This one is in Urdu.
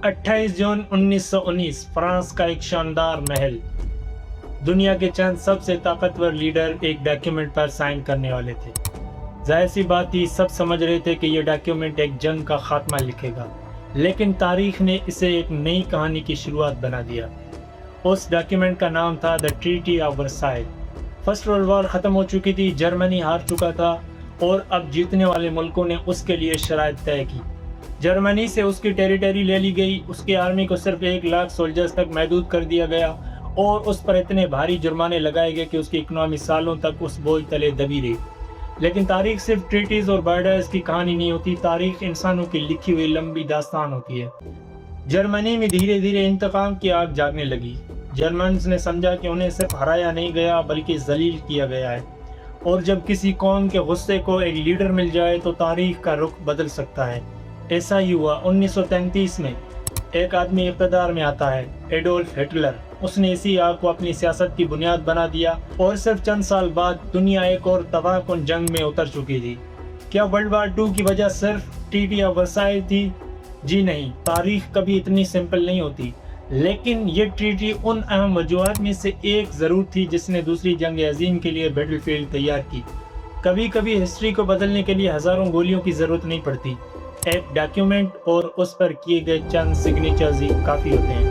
28 جون 1919 فرانس کا ایک شاندار محل. دنیا کے چند سب سے طاقتور لیڈر ایک ڈاکیومنٹ پر سائن کرنے والے تھے. ظاہر سی بات تھی، سب سمجھ رہے تھے کہ یہ ڈاکیومنٹ ایک جنگ کا خاتمہ لکھے گا، لیکن تاریخ نے اسے ایک نئی کہانی کی شروعات بنا دیا. اس ڈاکیومنٹ کا نام تھا the Treaty of Versailles. First World War ختم ہو چکی تھی، جرمنی ہار چکا تھا اور اب جیتنے والے ملکوں نے اس کے لیے شرائط طے کی. جرمنی سے اس کی ٹیریٹری لے لی گئی، اس کی آرمی کو صرف 1,00,000 سولجرز تک محدود کر دیا گیا اور اس پر اتنے بھاری جرمانے لگائے گئے کہ اس کی اکنامی سالوں تک اس بوجھ تلے دبی رہی. لیکن تاریخ صرف ٹریٹیز اور بارڈرز کی کہانی نہیں ہوتی، تاریخ انسانوں کی لکھی ہوئی لمبی داستان ہوتی ہے. جرمنی میں دھیرے دھیرے انتقام کی آگ جاگنے لگی. جرمنز نے سمجھا کہ انہیں صرف ہرایا نہیں گیا بلکہ ذلیل کیا گیا ہے، اور جب کسی قوم کے غصے کو ایک لیڈر مل جائے تو تاریخ کا رخ بدل سکتا ہے. ایسا ہی ہوا. 1933 میں ایک آدمی اقتدار میں آتا ہے، ایڈولف ہٹلر. اس نے اسی آگ کو اپنی سیاست کی بنیاد بنا دیا اور صرف چند سال بعد دنیا ایک اور تباہ کن جنگ میں اتر چکی تھی. کیا ورلڈ وار 2 کی وجہ صرف ٹریٹی آف ورسائے تھی؟ جی نہیں، تاریخ کبھی اتنی سمپل نہیں ہوتی. لیکن یہ ٹریٹی ان اہم وجوہات میں سے ایک ضرور تھی جس نے دوسری جنگ عظیم کے لیے بیٹل فیلڈ تیار کی. کبھی کبھی ہسٹری کو بدلنے کے لیے ہزاروں گولیوں کی ضرورت نہیں پڑتی، ایک ڈاکیومنٹ اور اس پر کیے گئے چند سگنیچرز ہی کافی ہوتے ہیں.